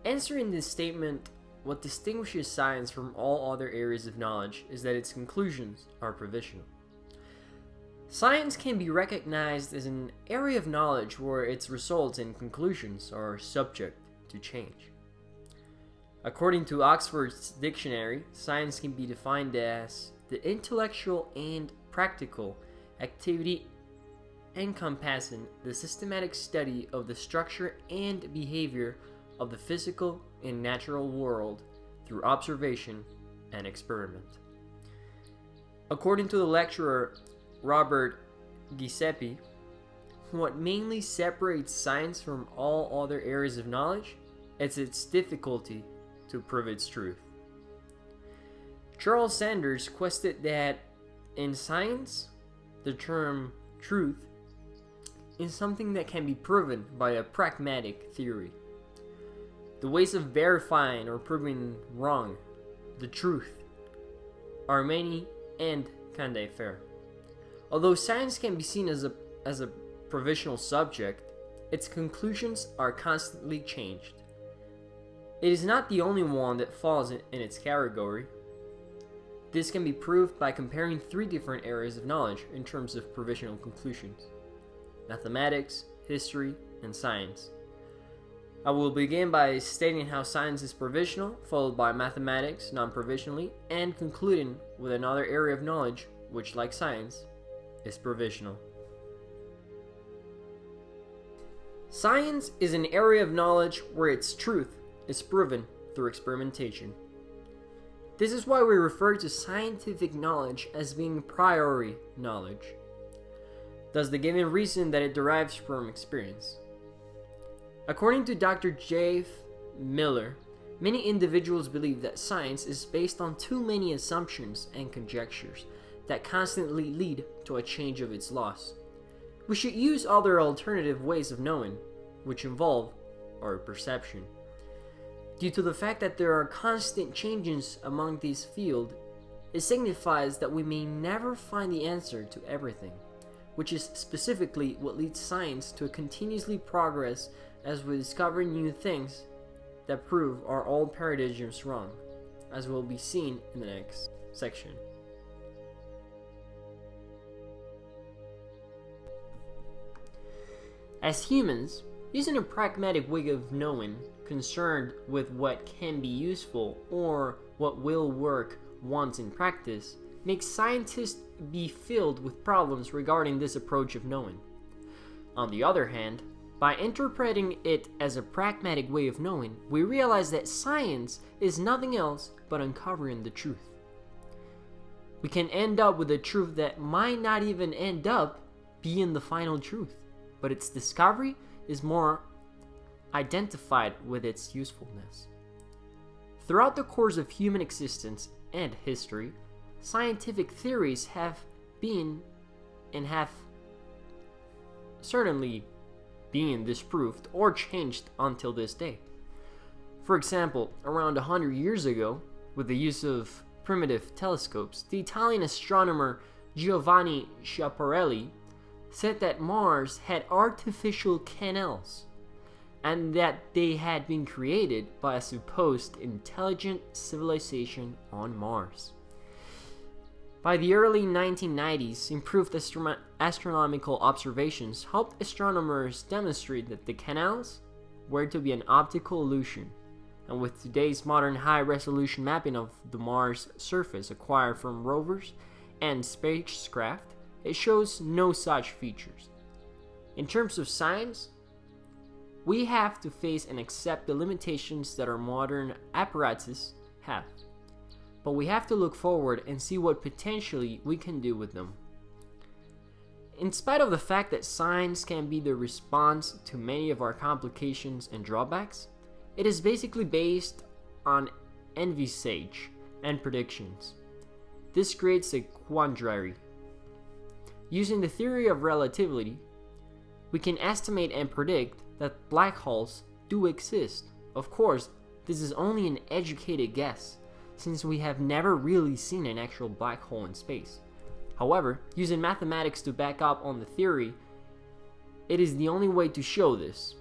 Answering this statement, what distinguishes science from all other areas of knowledge is that its conclusions are provisional. Science can be recognized as an area of knowledge where its results and conclusions are subject to change. According to Oxford's dictionary, science can be defined as the intellectual and practical activity encompassing the systematic study of the structure and behavior of the physical and natural world through observation and experiment. According to the lecturer Robert Giuseppe, what mainly separates science from all other areas of knowledge is its difficulty to prove its truth. Charles Sanders questioned that in science, the term truth is something that can be proven by a pragmatic theory. The ways of verifying or proving wrong the truth are many and can differ. Although science can be seen as a provisional subject, its conclusions are constantly changed. It is not the only one that falls in its category. This can be proved by comparing three different areas of knowledge in terms of provisional conclusions: mathematics, history, and science. I will begin by stating how science is provisional, followed by mathematics non-provisionally, and concluding with another area of knowledge which, like science, is provisional. Science is an area of knowledge where its truth is proven through experimentation. This is why we refer to scientific knowledge as being priori knowledge, thus the given reason that it derives from experience. According to Dr. J. Miller, many individuals believe that science is based on too many assumptions and conjectures that constantly lead to a change of its laws. We should use other alternative ways of knowing, which involve our perception. Due to the fact that there are constant changes among these fields, it signifies that we may never find the answer to everything, which is specifically what leads science to continuously progress as we discover new things that prove our old paradigms wrong, as will be seen in the next section. As humans, using a pragmatic way of knowing, concerned with what can be useful or what will work once in practice, makes scientists be filled with problems regarding this approach of knowing. On the other hand, by interpreting it as a pragmatic way of knowing, we realize that science is nothing else but uncovering the truth. We can end up with a truth that might not even end up being the final truth, but its discovery is more identified with its usefulness. Throughout the course of human existence and history, scientific theories have been and have certainly been disproved or changed until this day. For example, around 100 years ago, with the use of primitive telescopes, the Italian astronomer Giovanni Schiaparelli said that Mars had artificial canals and that they had been created by a supposed intelligent civilization on Mars. By the early 1990s, improved astronomical observations helped astronomers demonstrate that the canals were to be an optical illusion, and with today's modern high-resolution mapping of the Mars surface acquired from rovers and spacecraft, it shows no such features. In terms of science, we have to face and accept the limitations that our modern apparatus have. But we have to look forward and see what potentially we can do with them. In spite of the fact that science can be the response to many of our complications and drawbacks, it is basically based on envisage and predictions. This creates a quandary. Using the theory of relativity, we can estimate and predict that black holes do exist. Of course, this is only an educated guess, since we have never really seen an actual black hole in space. However, using mathematics to back up on the theory, it is the only way to show this.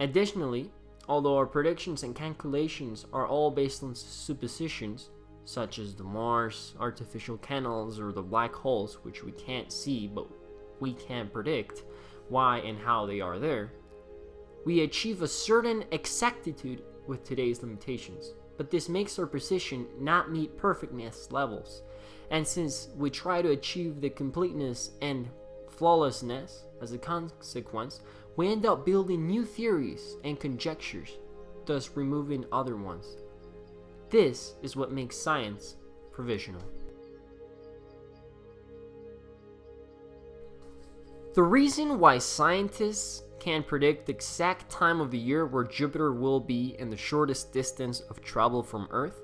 Additionally, although our predictions and calculations are all based on suppositions, such as the Mars, artificial canals, or the black holes, which we can't see but we can predict why and how they are there, we achieve a certain exactitude with today's limitations. But this makes our precision not meet perfectness levels, and since we try to achieve the completeness and flawlessness as a consequence, we end up building new theories and conjectures, thus removing other ones. This is what makes science provisional. The reason why scientists can predict the exact time of the year where Jupiter will be in the shortest distance of travel from Earth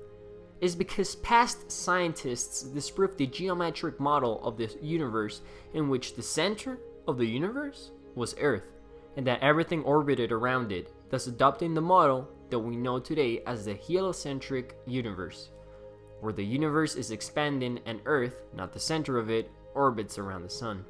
is because past scientists disproved the geometric model of the universe in which the center of the universe was Earth, and that everything orbited around it, thus adopting the model that we know today as the heliocentric universe, where the universe is expanding and Earth, not the center of it, orbits around the sun.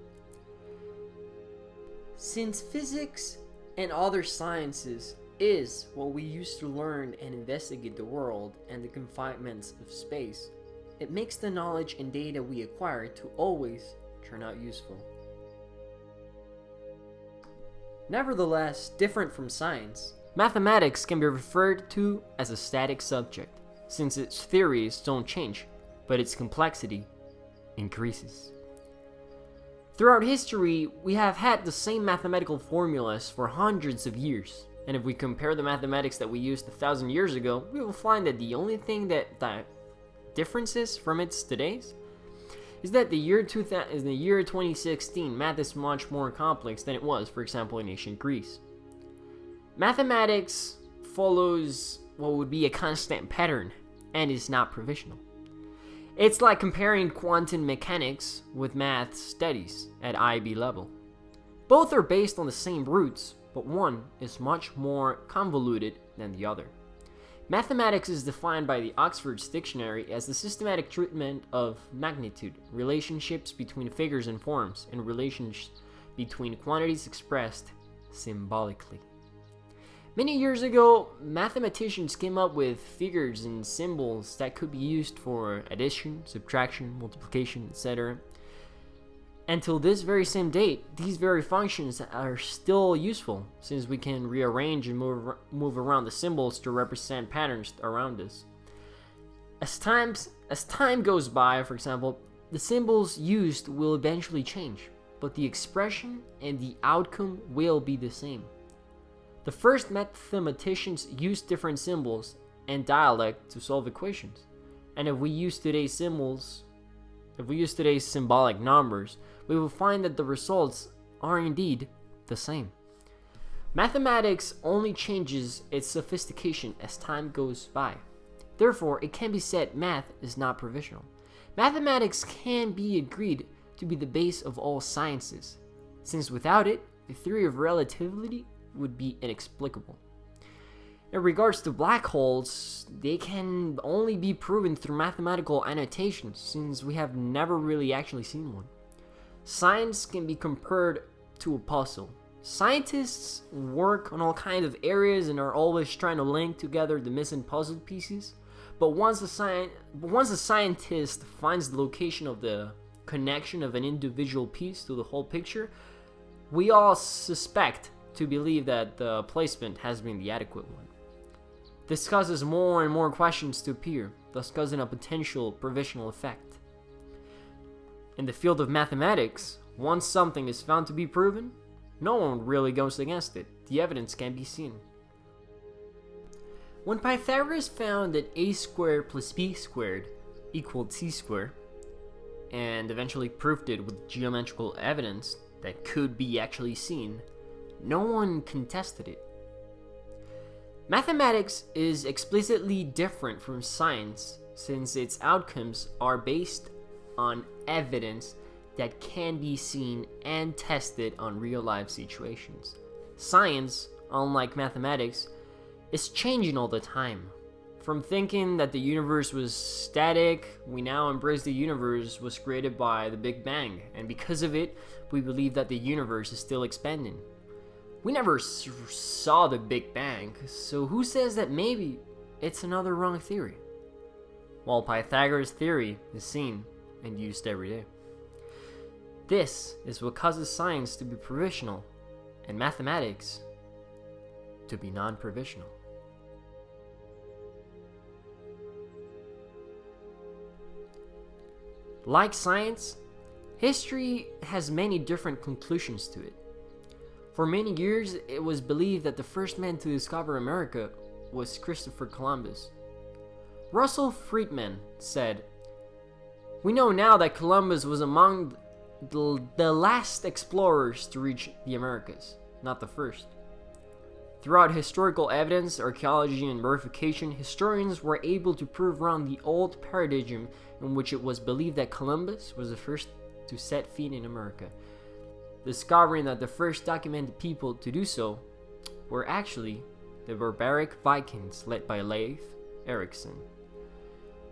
Since physics and other sciences is what we use to learn and investigate the world and the confinements of space, it makes the knowledge and data we acquire to always turn out useful. Nevertheless, different from science, mathematics can be referred to as a static subject, since its theories don't change, but its complexity increases. Throughout history, we have had the same mathematical formulas for hundreds of years, and if we compare the mathematics that we used 1,000 years ago, we will find that the only thing that differences from its today's is that the year 2016, math is much more complex than it was, for example, in ancient Greece. Mathematics follows what would be a constant pattern and is not provisional. It's like comparing quantum mechanics with math studies at IB level. Both are based on the same roots, but one is much more convoluted than the other. Mathematics is defined by the Oxford's Dictionary as the systematic treatment of magnitude, relationships between figures and forms, and relations between quantities expressed symbolically. Many years ago, mathematicians came up with figures and symbols that could be used for addition, subtraction, multiplication, etc. Until this very same date, these very functions are still useful, since we can rearrange and move around the symbols to represent patterns around us. As time goes by, for example, the symbols used will eventually change, but the expression and the outcome will be the same. The first mathematicians used different symbols and dialect to solve equations, and if we use today's symbolic numbers, we will find that the results are indeed the same. Mathematics only changes its sophistication as time goes by. Therefore, it can be said math is not provisional. Mathematics can be agreed to be the base of all sciences, since without it, the theory of relativity would be inexplicable. In regards to black holes, they can only be proven through mathematical annotations, since we have never really actually seen one. Science can be compared to a puzzle. Scientists work on all kinds of areas and are always trying to link together the missing puzzle pieces, but once a scientist finds the location of the connection of an individual piece to the whole picture, we all suspect to believe that the placement has been the adequate one. This causes more and more questions to appear, thus causing a potential provisional effect. In the field of mathematics, once something is found to be proven, no one really goes against it. The evidence can be seen. When Pythagoras found that a squared plus b squared equaled c squared, and eventually proved it with geometrical evidence that could be actually seen, no one contested it. Mathematics is explicitly different from science, since its outcomes are based on evidence that can be seen and tested on real-life situations. Science, unlike mathematics, is changing all the time. From thinking that the universe was static, we now embrace the universe was created by the Big Bang, and because of it, we believe that the universe is still expanding. We never saw the Big Bang, so who says that maybe it's another wrong theory? While Pythagoras' theory is seen and used every day. This is what causes science to be provisional and mathematics to be non-provisional. Like science, history has many different conclusions to it. For many years, it was believed that the first man to discover America was Christopher Columbus. Russell Friedman said, "We know now that Columbus was among the last explorers to reach the Americas, not the first." Throughout historical evidence, archaeology, and verification, historians were able to prove wrong the old paradigm in which it was believed that Columbus was the first to set feet in America, discovering that the first documented people to do so were actually the barbaric Vikings led by Leif Erikson.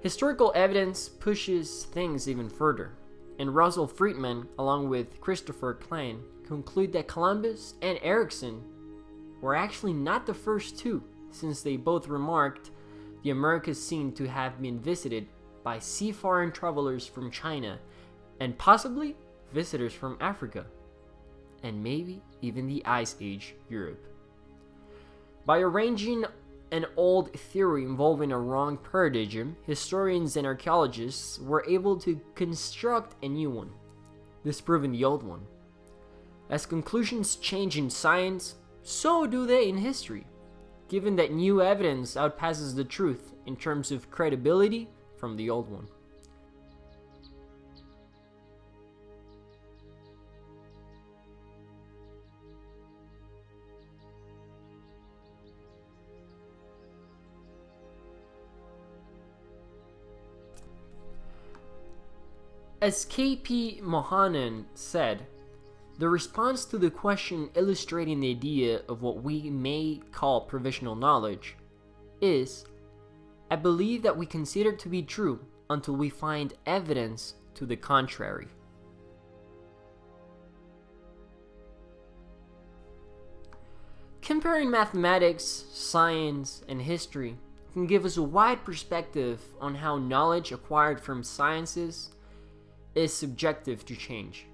Historical evidence pushes things even further, and Russell Friedman, along with Christopher Klein, conclude that Columbus and Erikson were actually not the first two, since they both remarked the Americas seem to have been visited by seafaring travelers from China and possibly visitors from Africa, and maybe even the Ice Age Europe. By arranging an old theory involving a wrong paradigm, historians and archaeologists were able to construct a new one, disproving the old one. As conclusions change in science, so do they in history, given that new evidence outpasses the truth in terms of credibility from the old one. As K.P. Mohanan said, the response to the question illustrating the idea of what we may call provisional knowledge is, "I believe that we consider to be true until we find evidence to the contrary." Comparing mathematics, science, and history can give us a wide perspective on how knowledge acquired from sciences is subjective to change.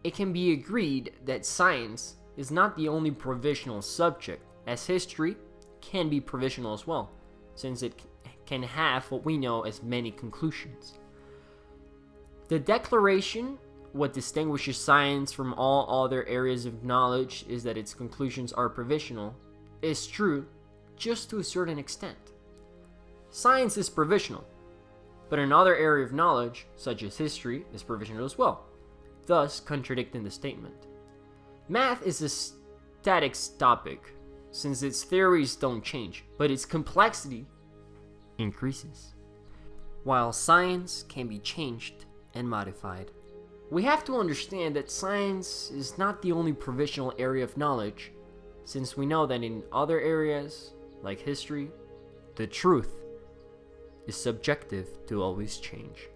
It can be agreed that science is not the only provisional subject, as history can be provisional as well, since it can have what we know as many conclusions. The declaration, what distinguishes science from all other areas of knowledge is that its conclusions are provisional, is true just to a certain extent. Science is provisional, but another area of knowledge, such as history, is provisional as well, thus contradicting the statement. Math is a static topic, since its theories don't change, but its complexity increases, while science can be changed and modified. We have to understand that science is not the only provisional area of knowledge, since we know that in other areas, like history, the truth is subjective to always change.